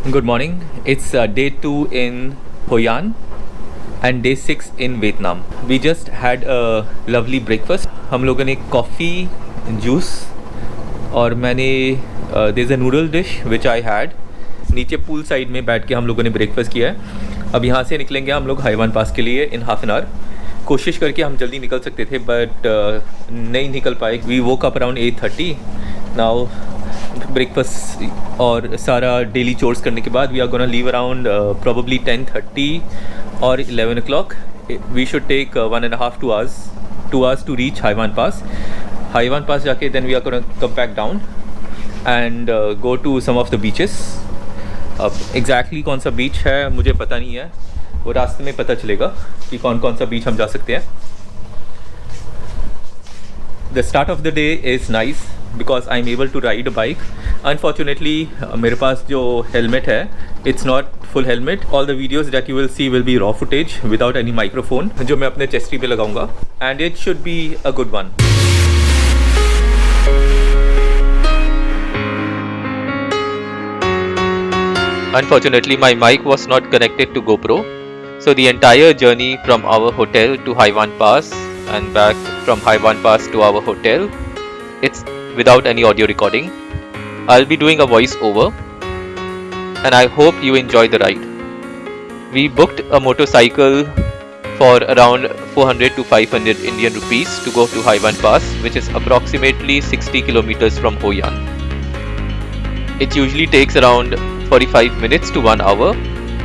Good morning. It's day 2 in Hoi An and day 6 in Vietnam. We just had a lovely breakfast. हम लोगों ने coffee, juice और मैंने there's a noodle dish which I had. नीचे pool side में बैठ के हम लोगों ने ब्रेकफास्ट किया है. अब यहाँ से निकलेंगे हम लोग हाईवान पास के लिए इन हाफ एन आवर. कोशिश करके हम जल्दी निकल सकते थे बट नहीं निकल पाए. We woke up around 8:30. Now breakfast और सारा डेली चोर्स करने के बाद we are gonna leave around probably 10:30 और 11 o'clock. We should take 1.5 2 hours to reach Hai Van pass. Hai Van pass जाके then we are gonna come back down and go to some of the beaches. अब exactly कौन सा बीच है मुझे पता नहीं है, वो रास्ते में पता चलेगा कि कौन कौन सा बीच हम जा सकते हैं. The start of the day is nice because I am able to ride a bike. Unfortunately मेरे पास जो हेलमेट है it's not full helmet. All the videos that you will see will be raw footage without any microphone जो मैं अपने चेस्टी पे लगाऊंगा and it should be a good one. Unfortunately, my mic was not connected to GoPro, so the entire journey from our hotel to Haiwan Pass and back from Haiwan Pass to our hotel, it's without any audio recording. I'll be doing a voice over and I hope you enjoy the ride. We booked a motorcycle for around 400 to 500 Indian rupees to go to Haiwan Pass, which is approximately 60 kilometers from Hoi An. It usually takes around 45 minutes to 1 hour,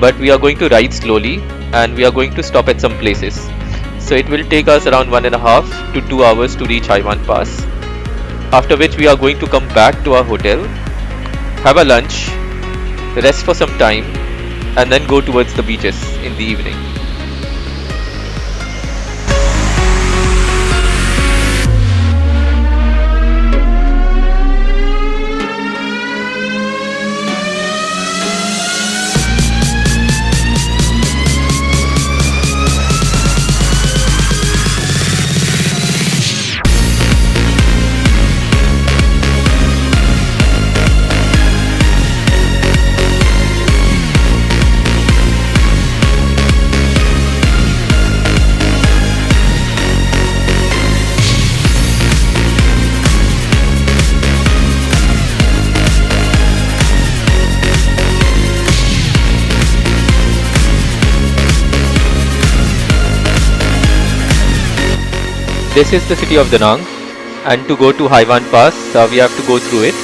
but we are going to ride slowly and we are going to stop at some places. So it will take us around 1.5 to 2 hours to reach Haiwan Pass. After which we are going to come back to our hotel, have a lunch, rest for some time and then go towards the beaches in the evening. This is the city of Da Nang, and to go to Haiwan Pass, we have to go through it.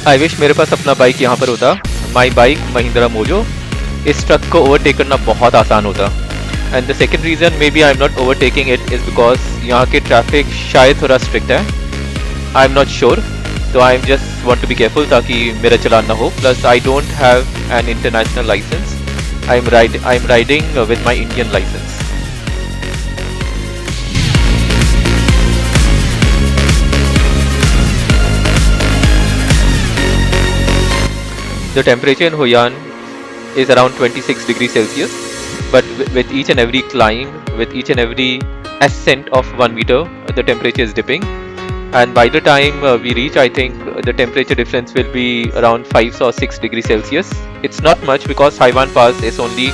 I wish मेरे पास अपना bike यहाँ पर होता. My bike Mahindra Mojo. इस truck को overtake करना बहुत आसान होता. And the second reason may be I am not overtaking it is because यहाँ के ट्रैफिक शायद थोड़ा स्ट्रिक्ट है. I am not sure. तो I am just want to be careful ताकि मेरा चलान ना हो. Plus I don't have an international licence. I am riding with my Indian license. The temperature in Hoi An is around 26 degrees Celsius, but with each and every climb, with each and every ascent of 1 meter, the temperature is dipping. And by the time we reach, I think the temperature difference will be around 5 or 6 degrees Celsius. It's not much because Haiwan Pass is only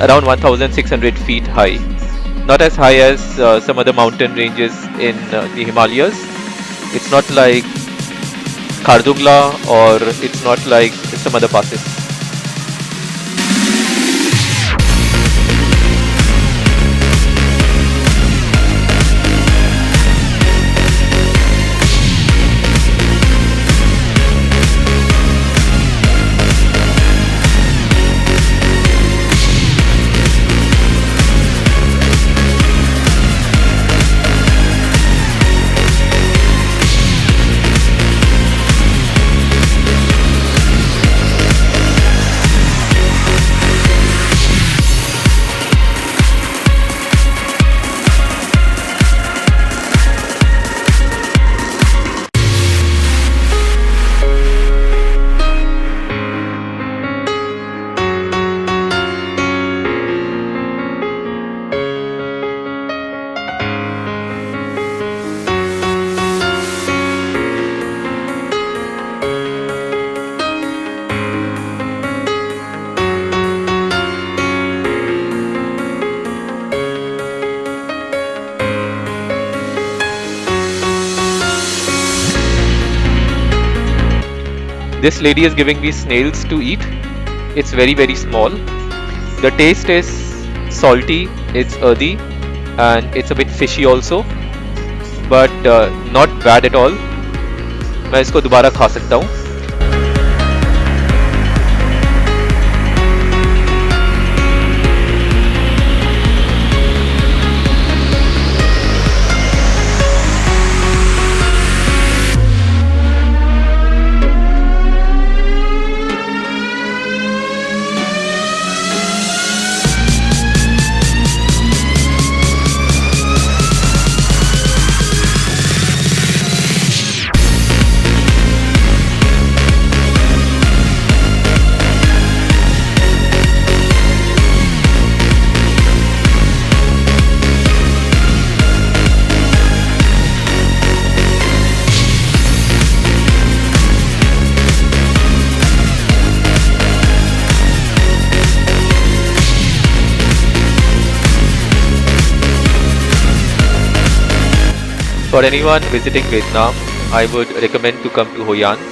around 1,600 feet high. Not as high as some other mountain ranges in the Himalayas. It's not like Khardungla or it's not like some other passes. This lady is giving me snails to eat. It's very small. The taste is salty, it's earthy, and it's a bit fishy also, but not bad at all. मैं इसको दोबारा खा सकता हूँ. For anyone visiting Vietnam, I would recommend to come to Hoi An.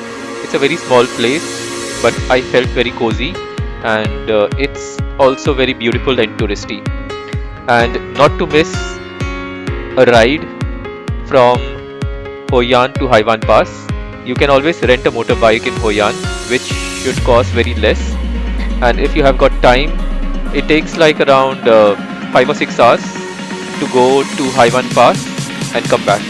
It's a very small place, but I felt very cozy, and it's also very beautiful and touristy. And not to miss a ride from Hoi An to Haiwan Pass, you can always rent a motorbike in Hoi An, which should cost very less. And if you have got time, it takes like around 5 or 6 hours to go to Haiwan Pass and come back.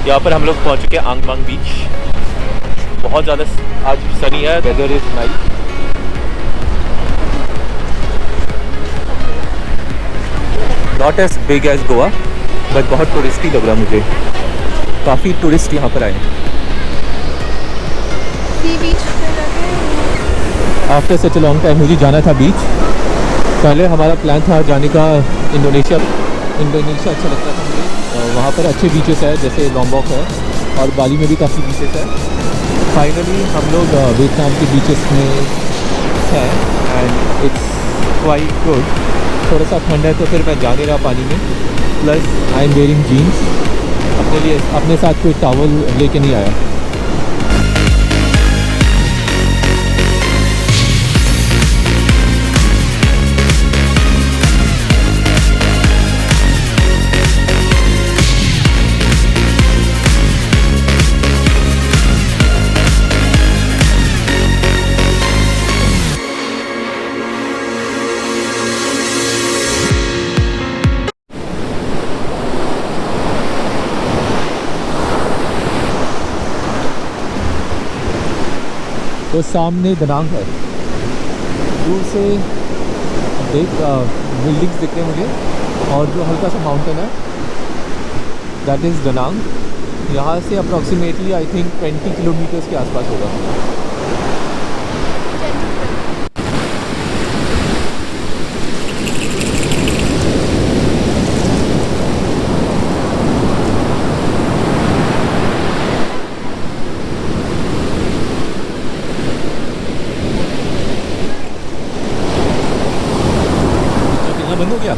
यहाँ पर हम लोग पहुँच चुके हैं आंगमांग बीच। बहुत ज़्यादा आज सनी है, weather is nice. Not as big as Goa but बहुत टूरिस्टी लग रहा मुझे, काफ़ी टूरिस्ट यहाँ पर आए हैं। Sea beach after such a long time मुझे जाना था बीच। पहले हमारा प्लान था जाने का इंडोनेशिया अच्छा लगता था मुझे, वहाँ पर अच्छे बीचेस है जैसे लॉम्बॉक है और बाली में भी काफ़ी बीचेस है। फाइनली हम लोग वियतनाम के बीचेस में हैं एंड इट्स क्वाइट गुड। थोड़ा सा ठंड है तो फिर मैं जा नहीं रहा पानी में, plus I am wearing jeans. अपने साथ कोई टॉवल लेके नहीं आया। तो सामने दनांग है, दूर से देख बिल्डिंग्स दिख रहे हैं मुझे, और जो हल्का सा माउंटेन है दैट इज़ दनांग। यहाँ से अप्रॉक्सीमेटली आई थिंक 20 किलोमीटर्स के आसपास होगा। बंद हो गया।